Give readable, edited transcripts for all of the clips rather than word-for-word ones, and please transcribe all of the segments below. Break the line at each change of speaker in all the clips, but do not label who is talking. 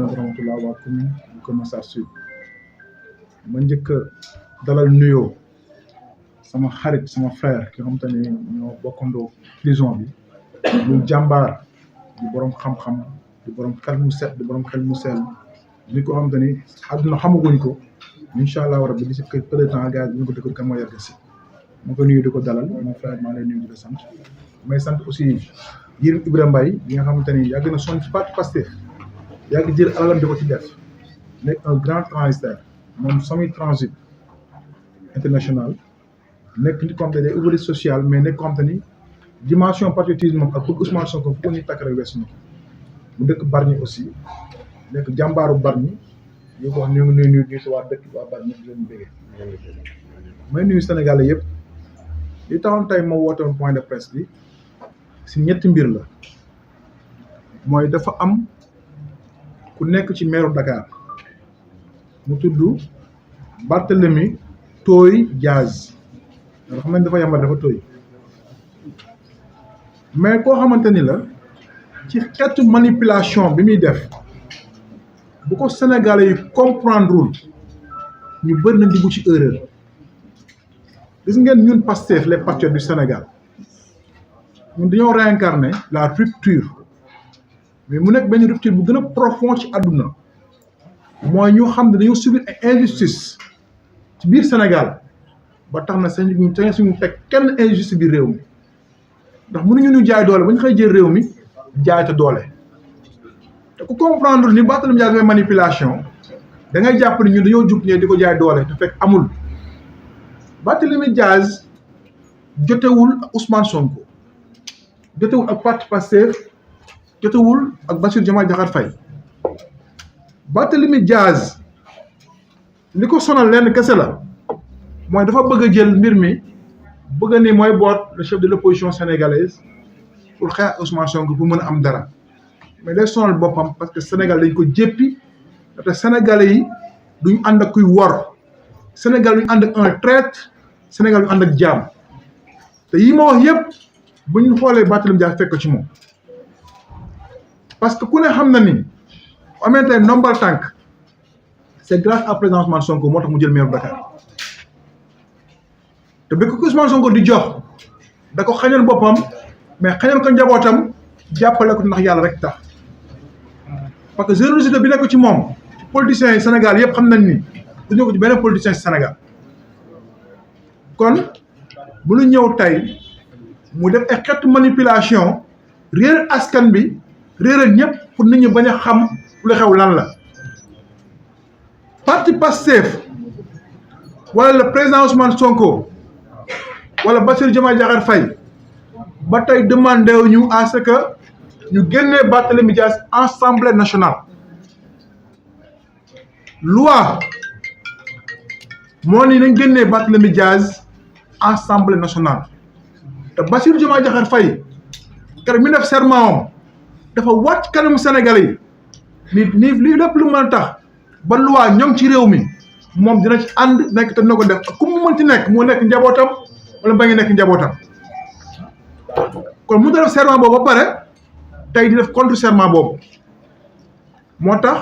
wa rahmatullah waa commune bu Kër Massar Sud ma njëkk a dalal nuyoo sama xarit sama frère ki nga xamante ne ñoo bokkandoo prison bi muy jàmbaar di borom xam-xam di borom xel mu set di borom xel mu sell ni ko xamante ni àdduna xamaguñ ko incha allah rabbi d'ici peu de temps gars yi ñu ko dëkk kan moo yàgg si ma ko nuyu di ko dalal mon frère maa lay nuyu di la sant may sant aussi Yérim Ibrahima Mbaye bi nga xamante ni yàgg na sonn ci parti Pastef yàgg jël alalam di ko ci def nekk un grand transitaire moom Sami Transit international nekk nit ko xamante ne day ouvrier social mais nekk ko xamante ni dimension patriotisme moom ak pour Ousmane Sonko fu ko ñuy takk rek weesu na mu dëkk Bargny aussi nekk jàmbaaru Bargny ñu ko wax ñu ngi nuyu si waa dëkk waa Bargny di leen bëggee may nuyu Sénégalais yëpp li taxoon tey ma woote woon point de presse bi si ñetti mbir la mooy dafa am ku nekk ci maire Dakar mu tudd Barthélemy Toye Dias nga xam ne dafa yambal dafa tooy mais koo xamante ni la ci xeetu manipulation bi muy def bu ko Sénégalais yi comprendrewul ñu bëri na dugg ci erreur gis ngeen ñun Pastef les patriotes du Sénégal ñun dañoo réincarner la rupture mais mu nekk benn rupture bu gën a profond ci àdduna mooy ñu xam ne dañoo subir ay injustice ci biir Sénégal ba tax na suñu teg kenn injustice biir réew mi ndax mënuñu ñu jaay doole ba ñu xëy jël réew mi jaay te doole te ku comprendre ni Barthélémy Dias manipulation da ngay jàpp ni ñun dañoo jug ne di ko jaay doole te fekk amul Barthélémy Dias jotewul ak Ousmane Sonko jotewul ak parti Pastef jotewul ak Bassirou Diomaye Diakhar Faye Barthélémy Dias li ko sonal lenn kese la mooy dafa bëgg a jël mbir mi bëgg ni mooy boot le chef de l'opposition sénégalaise pour xeex Ousmane Sonko pour mën a am dara mais day sonal boppam parce que Sénégal dañ ko jéppi te Sénégalais yi duñ ànd ak kuy wor Sénégal duñ ànd ak un traître Sénégal duñ ànd ak jaam te yi ma wax yëpp bu ñu xoolee Barthélémy Dias fekk ci moom parce que ku ne xam na ni amee tey nombal tànk c'est grâce à président Ousmane Sonko moo tax mu jël maire Dakar te bi ko Ousmane Sonko di jox da ko xañal boppam mais xañal ko njabootam jàppale ko ndax yàlla rek tax parce que générosité bi nekk ci moom ci politiciens yi Sénégal yëpp xam nañ ni duñu ko ci benn politicien ci Sénégal kon bu ñu ñëw tey mu def ay xeetu manipulation réer askan bi réeral ñëpp pour nit ñi bañ a xam lu xew lan la parti Pastef wala le président Ousmane Sonko wala Bassirou Diomaye Diakhar Faye ba tey demandé ñu à ce que ñu génnee Barthélémy Dias Assemblée nationale loi moo ni nañ génnee Barthélémy Dias Assemblée nationale te Bassirou Diomaye Diakhar Faye keroog mi def serment am dafa wàcc kanamu Sénégalais yi ni lii lépp lu mën a tax ba loi ñoom ci réew mi moom dina ci ànd nekk te dina ko def ku mu mën ci nekk moo nekk njabootam wala ba ngi nekk njabootam kon mu def serment boobu ba pare tey di def contre serment boobu moo tax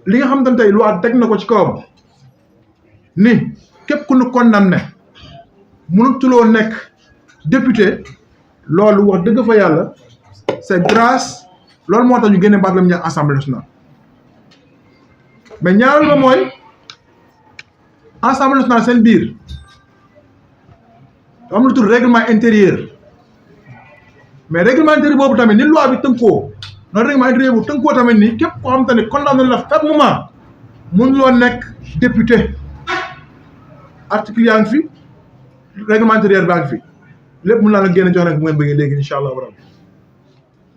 li nga xam ne tey loi teg na ko ci kawam ni képp ku ñu condamné mënutuloo nekk député loolu wax dëgg fa yàlla c'est grâce loolu moo tax ñu génne Barthélémy Dias Assemblée nationale mais ñaareel ba mooy Assemblée nationale seen biir am lu tudd règlement intérieur mais règlement intérieur boobu tamit ni loi bi tënkoo noonu règlement intérieur boobu tënkoo tamit ni képp koo xam te ne condamné la fermement mënuloo nekk député article yaa ngi fi règlement intérieur baa ngi fi lépp mën naa la génn jox nag bu ngeen bëggee léegi incha allah rabbi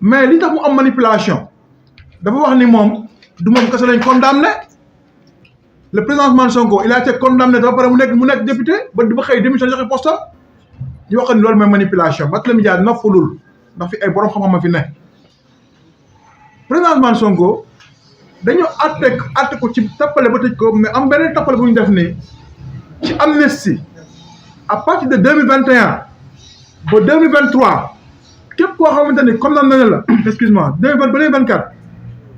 mais li tax mu am manipulation dafa wax ni moom du moom kese lañ condamné le président Ousmane Sonko il a été condamné dafa pare mu nekk député ba xëy démission joxe poste ñu wax ni loolu mooy manipulation Barthélémy Dias noppalul ndax fi ay borom xam-xam fi ne président Ousmane Sonko dañoo àtte ko ci tappale ba tëj ko mais am beneen tappale bu ñu def nii ci amnistie à partir de 2021 ba 2023 képp koo xamante ni condamné na la excuse-moi 2024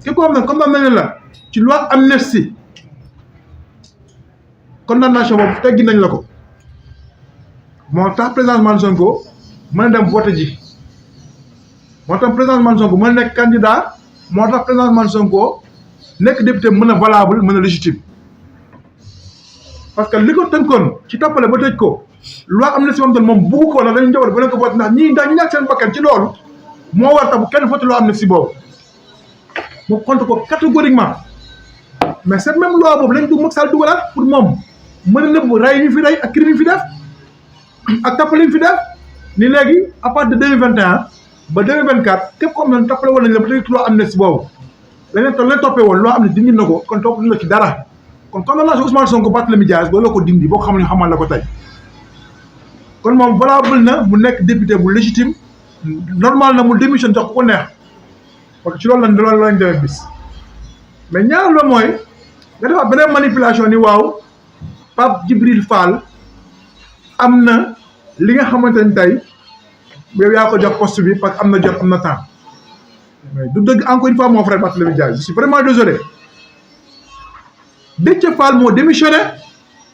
képp koo xam ne condamné nañ la ci loi amnistie condamnation boobu teggi nañ la ko moo tax président Ousmane Sonko mën a dem vote ji moo tax président Ousmane Sonko mën a nekk candidat moo tax président Ousmane Sonko nekk député mën a valable mën a légitime parce que li ko tënkoon ci toppale ba tëj ko loi amnistie moom moom bugg ko nag dañu njaboot ba leen ko vote ndax ñi ñàkk seen bakkan ci loolu moo war tax bu kenn vote loi amnistie boobu mu contre ko catégoriquement mais cette même loi boobu lañ dugg Macky Sall dugalaat pour moom mën a nëbb rey ñu fi rey ak crime yi fi def ak tappale yi fi def ni léegi à partir de 2021 ba 2024 képp ko xam ne tappale woon nañ la ba léegi loi amnistie boobu leen toppee woon loo am ne dindi na ko kon topp la ci dara kon condamnation Ousmane Sonko Barthélémy Dias loolu la ko dindi boo ko xam ne xamal la ko tey kon moom valable na mu nekk député bu légitime normal na mu démission jox ko neex parce que ci loolu lañ demee bis mais ñaar la mooy nga defaat beneen manipulation ni waaw Pape Djibril Fall am na li nga xamante ni tey yow yaa ko jox poste bi parce que am na jot am na temps mais du dëgg encore une fois mon frère Barthélémy Dias je suis vraiment désolé Déthié Fall moo démissionné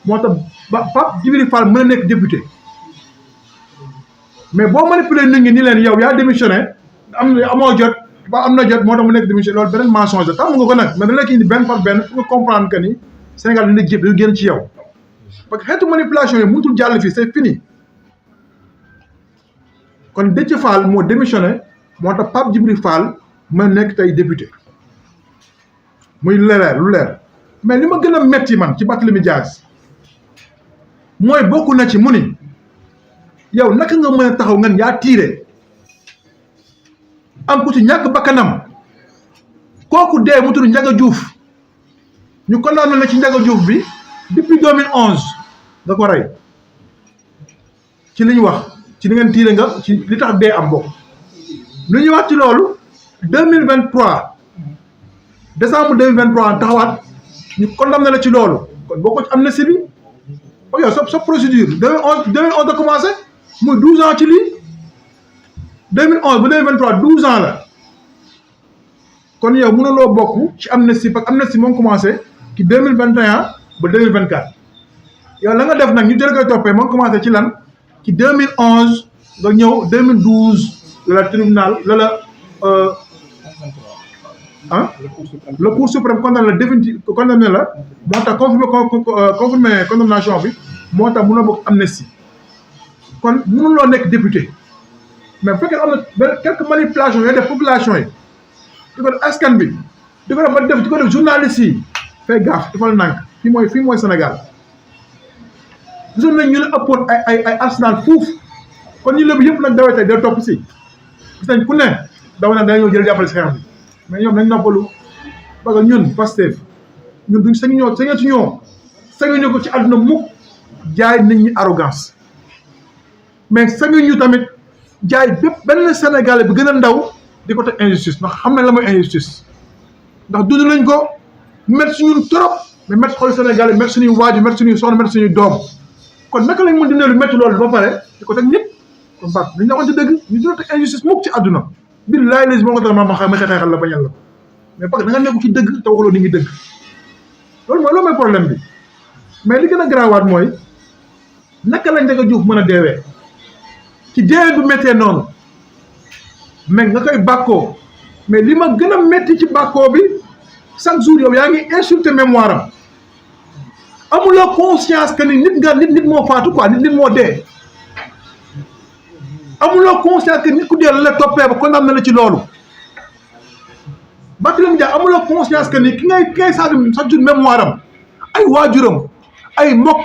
moo tax Pape Djibril Fall mën a nekk député mais boo manipulé nit ñi ni leen yow yaa démissionné amoo jot ba am na jot moo tax mu nekk démissionné loolu beneen mensonge la tàmm nga ko nag mais da nekk indi benn par benn pour nga comprendre que ni Sénégal dina jëpp dañu génn ci yow parce que xeetu manipulation yi mënutul jàll fii c'est fini kon Déthié Fall moo démissionné moo tax Pape Djibril Fall mën nekk tey député muy lu leer mais li ma gën a metti man ci Barthélémy Dias mooy bokk na ci mu ni yow naka nga mën a taxaw ngeen yaa tiire am ku ci ñàkk bakkanam kooku dee mu tudd Ndiaga Diouf ñu condamné la ci Ndiaga Diouf bi depuis 2011 nga ko rey ci li ñu wax ci li ngeen tiire nga ci li tax dee am bokk lu ñuy wax ci loolu 2023 décembre 2023 taxawaat ñu condamné la ci loolu kon boo ko ci amnistie bi yow sa procédure 2011 da commencé muy 12 ans ci lii 2011 ba 2023 12 ans la kon yow mënuloo bokk ci amnistie parce que amnistie moom commencé ci 2021 ba 2024 yow la nga def nag ñu jël koy toppee moom commencé ci lan ci 2011 nga ñëw 2012 la tribunal le cour suprême condamné la définitive condamné la moo tax confirmé condamnation bi moo tax mënoo bokk amnistie kon mënuloo nekk député mais bu fekkee am na quelques manipulations yooyu def population yi di ko def askan bi di ko def ba def di ko def journaliste yi fay gaaf dafal nànk fii mooy Sénégal gisoon nañ ñu la ëppoon ay arsenal fuuf kon ñu lébu yëpp nag dawee tey day topp si gis nañ ku ne daw na dañoo jël jàppale si xeex bi mais ñoom nañ noppalu parce que ñun Pastef ñun duñ sañuñoo ko ci àdduna mukk jaay nit ñi arrogance mais sañuñu tamit jaay bépp benn Sénégalais bi gën a ndaw di ko teg injustice ndax xam nañ la mooy injustice ndax dund nañ ko métti suñu trop mais métti xool Sénégalais métti suñuy waajur métti suñuy soxna métti suñuy doom kon naka lañ mën dundee lu métti loolu ba pare di ko teg ñëpp kon baax dañ la waxante dëgg ñu dina teg injustice mukk ci àdduna billaay les moo ko dara ma xeexal la bañal la mais parce que da nga nekku ci dëgg te waxuloo ni ngi dëgg loolu mooy problème bi mais li gën a garaawaat mooy naka la Ndiaga Diouf mën a deewee ci deewee bu méttee noonu mais nga koy bàkkoo mais li ma gën a métti ci bàkkoo bi chaque jour yow yaa ngi insulté mémoire am amuloo conscience que ni nit moo faatu quoi nit moo dee amuloo conscience que nit ku dee la toppee ba condamné la ci loolu Barthélémy Dias amuloo conscience que ni ki ngay chaque jour mémoire am ay waajuram ay mbokk